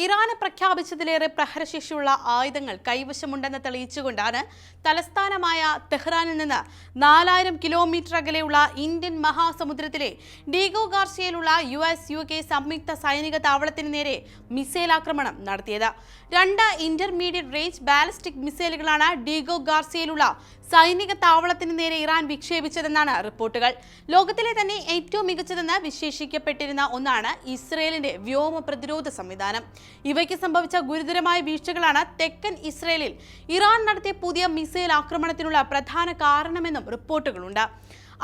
ഇറാന് പ്രഖ്യാപിച്ചതിലേറെ പ്രഹരശേഷിയുള്ള ആയുധങ്ങൾ കൈവശമുണ്ടെന്ന് തെളിയിച്ചുകൊണ്ടാണ് തലസ്ഥാനമായ തെഹ്റാനിൽ നിന്ന് 4000 കിലോമീറ്റർ അകലെയുള്ള ഇന്ത്യൻ മഹാസമുദ്രത്തിലെ ഡീഗോ ഗാർസിയയിലുള്ള US-UK സംയുക്ത സൈനിക താവളത്തിന് നേരെ മിസൈൽ ആക്രമണം നടത്തിയത്. 2 ഇന്റർമീഡിയറ്റ് റേഞ്ച് ബാലിസ്റ്റിക് മിസൈലുകളാണ് ഡീഗോ ഗാർസിയയിലുള്ള സൈനിക താവളത്തിന് നേരെ ഇറാൻ വിക്ഷേപിച്ചതെന്നാണ് റിപ്പോർട്ടുകൾ. ലോകത്തിലെ തന്നെ ഏറ്റവും മികച്ചതെന്ന് വിശേഷിക്കപ്പെട്ടിരുന്ന ഒന്നാണ് ഇസ്രയേലിന്റെ വ്യോമ പ്രതിരോധ സംവിധാനം. ഇവയ്ക്ക് സംഭവിച്ച ഗുരുതരമായ വീഴ്ചകളാണ് തെക്കൻ ഇസ്രയേലിൽ ഇറാൻ നടത്തിയ പുതിയ മിസൈൽ ആക്രമണത്തിനുള്ള പ്രധാന കാരണമെന്നും റിപ്പോർട്ടുകളുണ്ട്.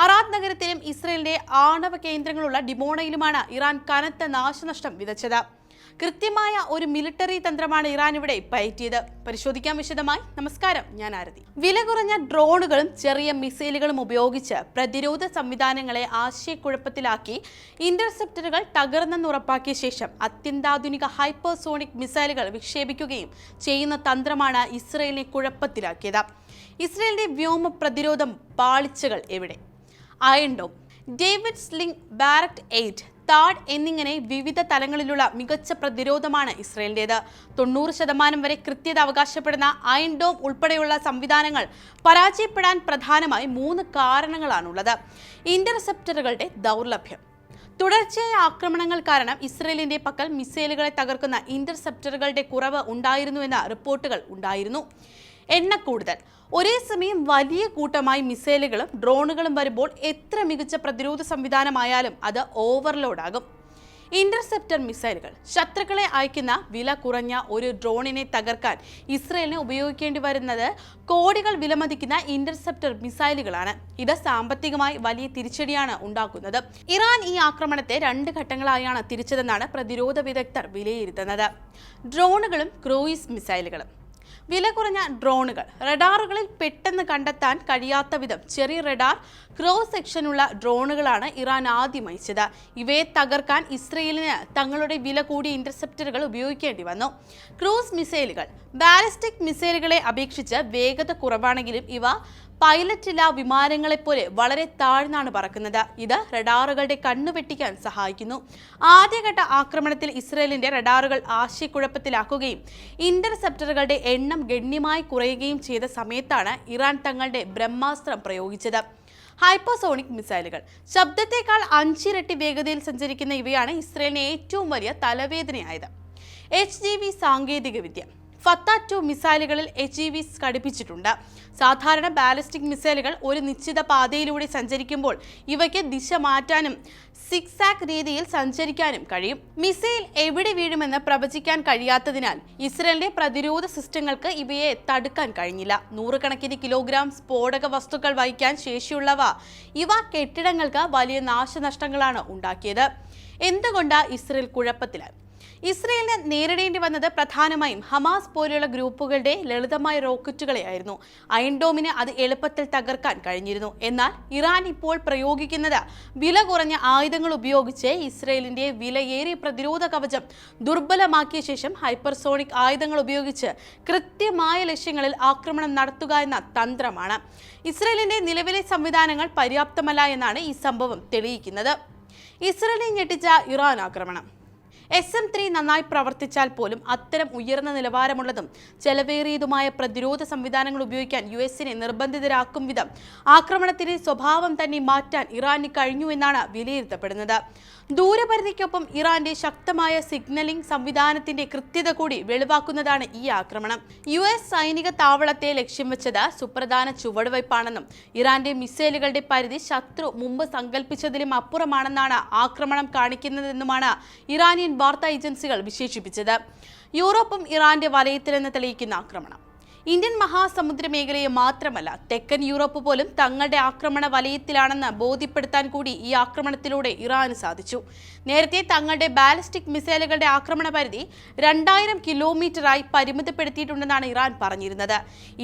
അറാദ് നഗരത്തിലും ഇസ്രയേലിന്റെ ആണവ കേന്ദ്രങ്ങളുള്ള ഡിമോണയിലുമാണ് ഇറാൻ കനത്ത നാശനഷ്ടം വിതച്ചത്. കൃത്യമായ ഒരു മിലിറ്ററി തന്ത്രമാണ് ഇറാൻ ഇവിടെ പയറ്റിയത്. പരിശോധിക്കാൻ വിശദമായി. നമസ്കാരം, ഞാൻ ആരതി. വില കുറഞ്ഞ ഡ്രോണുകളും ചെറിയ മിസൈലുകളും ഉപയോഗിച്ച് പ്രതിരോധ സംവിധാനങ്ങളെ ആശയക്കുഴപ്പത്തിലാക്കി ഇന്റർസെപ്റ്ററുകൾ തകർന്നെന്ന് ഉറപ്പാക്കിയ ശേഷം അത്യന്താധുനിക ഹൈപ്പർസോണിക് മിസൈലുകൾ വിക്ഷേപിക്കുകയും ചെയ്യുന്ന തന്ത്രമാണ് ഇസ്രയേലിനെ കുഴപ്പത്തിലാക്കിയത്. ഇസ്രയേലിന്റെ വ്യോമ പ്രതിരോധ പാളിച്ചകൾ എവിടെ? അയൺ ഡോം, ഡേവിഡ് സ്ലിംഗ്, ബാരക്ട് 8, താഡ് എന്നിങ്ങനെ വിവിധ തലങ്ങളിലുള്ള മികച്ച പ്രതിരോധമാണ് ഇസ്രയേലിൻ്റേത്. 90% വരെ കൃത്യത അവകാശപ്പെടുന്ന അയൺ ഡോം ഉൾപ്പെടെയുള്ള സംവിധാനങ്ങൾ പരാജയപ്പെടാൻ പ്രധാനമായി 3 കാരണങ്ങളാണുള്ളത്. ഇന്റർസെപ്റ്ററുകളുടെ ദൗർലഭ്യം. തുടർച്ചയായ ആക്രമണങ്ങൾ കാരണം ഇസ്രയേലിന്റെ പക്കൽ മിസൈലുകളെ തകർക്കുന്ന ഇന്റർസെപ്റ്ററുകളുടെ കുറവ് ഉണ്ടായിരുന്നുവെന്ന റിപ്പോർട്ടുകൾ ഉണ്ടായിരുന്നു. എണ്ണക്കൂടുതൽ. ഒരേ സമയം വലിയ കൂട്ടമായി മിസൈലുകളും ഡ്രോണുകളും വരുമ്പോൾ എത്ര മികച്ച പ്രതിരോധ സംവിധാനമായാലും അത് ഓവർലോഡാകും. ഇന്റർസെപ്റ്റർ മിസൈലുകൾ. ശത്രുക്കളെ അയക്കുന്ന വില കുറഞ്ഞ ഒരു ഡ്രോണിനെ തകർക്കാൻ ഇസ്രയേലിന് ഉപയോഗിക്കേണ്ടി വരുന്നത് കോടികൾ വിലമതിക്കുന്ന ഇന്റർസെപ്റ്റർ മിസൈലുകളാണ്. ഇത് സാമ്പത്തികമായി വലിയ തിരിച്ചടിയാണ് ഉണ്ടാക്കുന്നത്. ഇറാൻ ഈ ആക്രമണത്തെ 2 ഘട്ടങ്ങളായാണ് തിരിച്ചതെന്നാണ് പ്രതിരോധ വിദഗ്ധർ വിലയിരുത്തുന്നത്. ഡ്രോണുകളും ക്രൂയിസ് മിസൈലുകളും. വില കുറഞ്ഞ ഡ്രോണുകൾ. റഡാറുകളിൽ പെട്ടെന്ന് കണ്ടെത്താൻ കഴിയാത്ത വിധം ചെറിയ റഡാർ ക്രോസ് സെക്ഷനുള്ള ഡ്രോണുകളാണ് ഇറാൻ ആദ്യം അയച്ചത്. ഇവയെ തകർക്കാൻ ഇസ്രയേലിന് തങ്ങളുടെ വില കൂടിയ ഇന്റർസെപ്റ്ററുകൾ ഉപയോഗിക്കേണ്ടി വന്നു. ക്രൂസ് മിസൈലുകൾ. ബാലിസ്റ്റിക് മിസൈലുകളെ അപേക്ഷിച്ച് വേഗത കുറവാണെങ്കിലും ഇവ പൈലറ്റില്ല വിമാനങ്ങളെപ്പോലെ വളരെ താഴ്ന്നാണ് പറക്കുന്നത്. ഇത് റഡാറുകളുടെ കണ്ണുവെട്ടിക്കാൻ സഹായിക്കുന്നു. ആദ്യഘട്ട ആക്രമണത്തിൽ ഇസ്രയേലിന്റെ റഡാറുകൾ ആശയക്കുഴപ്പത്തിലാക്കുകയും ഇന്റർസെപ്റ്ററുകളുടെ എണ്ണം ഗണ്യമായി കുറയുകയും ചെയ്ത സമയത്താണ് ഇറാൻ തങ്ങളുടെ ബ്രഹ്മാസ്ത്രം പ്രയോഗിച്ചത്. ഹൈപ്പർസോണിക് മിസൈലുകൾ. ശബ്ദത്തേക്കാൾ 5 ഇരട്ടി വേഗതയിൽ സഞ്ചരിക്കുന്ന ഇവയാണ് ഇസ്രയേലിന് ഏറ്റവും വലിയ തലവേദനയായത്. HGV സാങ്കേതികവിദ്യ. ഫത്ത 2 മിസൈലുകളിൽ HGVs ഘടിപ്പിച്ചിട്ടുണ്ട്. സാധാരണ ബാലിസ്റ്റിക് മിസൈലുകൾ ഒരു നിശ്ചിത പാതയിലൂടെ സഞ്ചരിക്കുമ്പോൾ ഇവയ്ക്ക് ദിശ മാറ്റാനും സിക്സാക് രീതിയിൽ സഞ്ചരിക്കാനും കഴിയും. മിസൈൽ എവിടെ വീഴുമെന്ന് പ്രവചിക്കാൻ കഴിയാത്തതിനാൽ ഇസ്രയേലിന്റെ പ്രതിരോധ സിസ്റ്റങ്ങൾക്ക് ഇവയെ തടുക്കാൻ കഴിഞ്ഞില്ല. 100 കണക്കിന് കിലോഗ്രാം സ്ഫോടക വസ്തുക്കൾ വഹിക്കാൻ ശേഷിയുള്ളവ ഇവ കെട്ടിടങ്ങൾക്ക് വലിയ നാശനഷ്ടങ്ങളാണ് ഉണ്ടാക്കിയത്. എന്തുകൊണ്ട് ഇസ്രയേൽ കുഴപ്പത്തിലായി? ഇസ്രയേലിന് നേരിടേണ്ടി വന്നത് പ്രധാനമായും ഹമാസ് പോലെയുള്ള ഗ്രൂപ്പുകളുടെ ലളിതമായ റോക്കറ്റുകളെയായിരുന്നു. അയൺ ഡോമിന് അത് എളുപ്പത്തിൽ തകർക്കാൻ കഴിഞ്ഞിരുന്നു. എന്നാൽ ഇറാൻ ഇപ്പോൾ പ്രയോഗിക്കുന്നത് വില കുറഞ്ഞ ആയുധങ്ങൾ ഉപയോഗിച്ച് ഇസ്രയേലിന്റെ വിലയേറിയ പ്രതിരോധ കവചം ദുർബലമാക്കിയ ശേഷം ഹൈപ്പർസോണിക് ആയുധങ്ങൾ ഉപയോഗിച്ച് കൃത്യമായ ലക്ഷ്യങ്ങളിൽ ആക്രമണം നടത്തുക എന്ന തന്ത്രമാണ്. ഇസ്രയേലിന്റെ നിലവിലെ സംവിധാനങ്ങൾ പര്യാപ്തമല്ല എന്നാണ് ഈ സംഭവം തെളിയിക്കുന്നത്. ഇസ്രയേലിനെ ഞെട്ടിച്ച ഇറാൻ ആക്രമണം. SM-3 നന്നായി പ്രവർത്തിച്ചാൽ പോലും അത്തരം ഉയർന്ന നിലവാരമുള്ളതും ചെലവേറിയതുമായ പ്രതിരോധ സംവിധാനങ്ങൾ ഉപയോഗിക്കാൻ US-നെ നിർബന്ധിതരാക്കും വിധം ആക്രമണത്തിന്റെ സ്വഭാവം തന്നെ മാറ്റാൻ ഇറാന് കഴിഞ്ഞു എന്നാണ് വിലയിരുത്തപ്പെടുന്നത്. ദൂരപരിധിക്കൊപ്പം ഇറാന്റെ ശക്തമായ സിഗ്നലിംഗ് സംവിധാനത്തിന്റെ കൃത്യത കൂടി വെളിവാക്കുന്നതാണ് ഈ ആക്രമണം. US സൈനിക താവളത്തെ ലക്ഷ്യം വെച്ചത് സുപ്രധാന ചുവടുവയ്പാണെന്നും ഇറാന്റെ മിസൈലുകളുടെ പരിധി ശത്രു മുമ്പ് സങ്കല്പിച്ചതിലും അപ്പുറമാണെന്നാണ് ആക്രമണം കാണിക്കുന്നതെന്നുമാണ് ഇറാനിയൻ വാർത്താ ഏജൻസികൾ വിശേഷിപ്പിച്ചത്. യൂറോപ്പും ഇറാന്റെ വലയത്തിലെന്ന് തെളിയിക്കുന്ന ആക്രമണം. ഇന്ത്യൻ മഹാസമുദ്ര മേഖലയെ മാത്രമല്ല തെക്കൻ യൂറോപ്പ് പോലും തങ്ങളുടെ ആക്രമണ വലയത്തിലാണെന്ന് ബോധ്യപ്പെടുത്താൻ കൂടി ഈ ആക്രമണത്തിലൂടെ ഇറാന് സാധിച്ചു. നേരത്തെ തങ്ങളുടെ ബാലിസ്റ്റിക് മിസൈലുകളുടെ ആക്രമണ പരിധി 2000 കിലോമീറ്ററായി പരിമിതപ്പെടുത്തിയിട്ടുണ്ടെന്നാണ് ഇറാൻ പറഞ്ഞിരുന്നത്.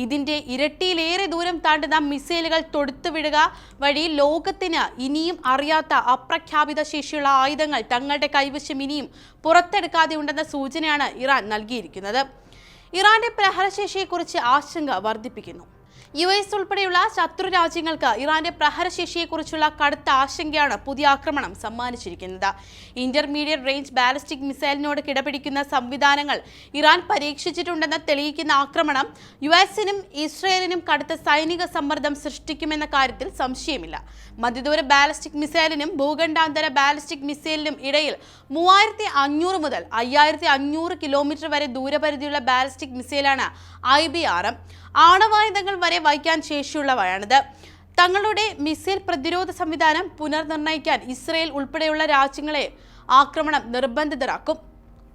ഇതിന്റെ ഇരട്ടിയിലേറെ ദൂരം താണ്ടുന്ന മിസൈലുകൾ തൊടുത്തുവിടുക വഴി ലോകത്തിന് ഇനിയും അറിയാത്ത അപ്രഖ്യാപിത ശേഷിയുള്ള ആയുധങ്ങൾ തങ്ങളുടെ കൈവശം ഇനിയും പുറത്തെടുക്കാതെയുണ്ടെന്ന സൂചനയാണ് ഇറാൻ നൽകിയിരിക്കുന്നത്. ഇറാന്റെ പ്രഹരശേഷിയെക്കുറിച്ച് ആശങ്ക വർദ്ധിപ്പിക്കുന്നു. US ഉൾപ്പെടെയുള്ള ശത്രു രാജ്യങ്ങൾക്ക് ഇറാന്റെ പ്രഹരശേഷിയെക്കുറിച്ചുള്ള കടുത്ത ആശങ്കയാണ് പുതിയ ആക്രമണം സമ്മാനിച്ചിരിക്കുന്നത്. ഇന്റർമീഡിയറ്റ് റേഞ്ച് ബാലിസ്റ്റിക് മിസൈലിനോട് കിടപിടിക്കുന്ന സംവിധാനങ്ങൾ ഇറാൻ പരീക്ഷിച്ചിട്ടുണ്ടെന്ന് തെളിയിക്കുന്ന ആക്രമണം US-നും ഇസ്രയേലിനും കടുത്ത സൈനിക സമ്മർദ്ദം സൃഷ്ടിക്കുമെന്ന കാര്യത്തിൽ സംശയമില്ല. മധ്യദൂര ബാലിസ്റ്റിക് മിസൈലിനും ഭൂഖണ്ഡാന്തര ബാലിസ്റ്റിക് മിസൈലിനും ഇടയിൽ 3500 മുതൽ 5500 കിലോമീറ്റർ വരെ ദൂരപരിധിയുള്ള ബാലിസ്റ്റിക് മിസൈലാണ് IBRM. ആണവായുധങ്ങൾ വരെ വഹിക്കാൻ ശേഷിയുള്ളവയാണിത്. തങ്ങളുടെ മിസൈൽ പ്രതിരോധ സംവിധാനം പുനർനിർണയിക്കാൻ ഇസ്രയേൽ ഉൾപ്പെടെയുള്ള രാജ്യങ്ങളെ ആക്രമണം നിർബന്ധിതരാക്കും.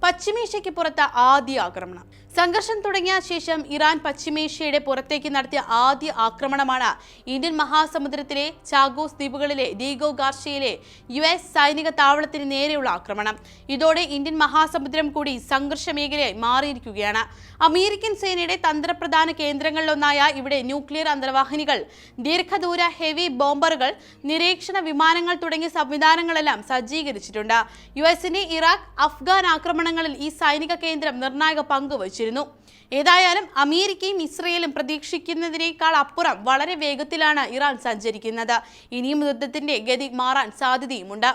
പശ്ചിമേഷ്യയ്ക്ക് പുറത്ത് ആദ്യ ആക്രമണം. സംഘർഷം തുടങ്ങിയ ശേഷം ഇറാൻ പശ്ചിമേഷ്യയുടെ പുറത്തേക്ക് നടത്തിയ ആദ്യ ആക്രമണമാണ് ഇന്ത്യൻ മഹാസമുദ്രത്തിലെ ചാഗോസ് ദ്വീപുകളിലെ ഡീഗോ ഗാർഷ്യയിലെ US സൈനിക താവളത്തിന് നേരെയുള്ള ആക്രമണം. ഇതോടെ ഇന്ത്യൻ മഹാസമുദ്രം കൂടി സംഘർഷ മേഖലയായി മാറിയിരിക്കുകയാണ്. അമേരിക്കൻ സേനയുടെ തന്ത്രപ്രധാന കേന്ദ്രങ്ങളിലൊന്നായ ഇവിടെ ന്യൂക്ലിയർ അന്തർവാഹിനികൾ, ദീർഘദൂര ഹെവി ബോംബറുകൾ, നിരീക്ഷണ വിമാനങ്ങൾ തുടങ്ങിയ സംവിധാനങ്ങളെല്ലാം സജ്ജീകരിച്ചിട്ടുണ്ട്. US-ന്റെ ഇറാഖ്, അഫ്ഗാൻ ആക്രമണങ്ങളിൽ ഈ സൈനിക കേന്ദ്രം നിർണായക പങ്ക് വഹിച്ചിരുന്നു. ഏതായാലും അമേരിക്കയും ഇസ്രയേലും പ്രതീക്ഷിക്കുന്നതിനേക്കാൾ അപ്പുറം വളരെ വേഗത്തിലാണ് ഇറാൻ സഞ്ചരിക്കുന്നത്. ഇനിയും യുദ്ധത്തിന്റെ ഗതി മാറാൻ സാധ്യതയുമുണ്ട്.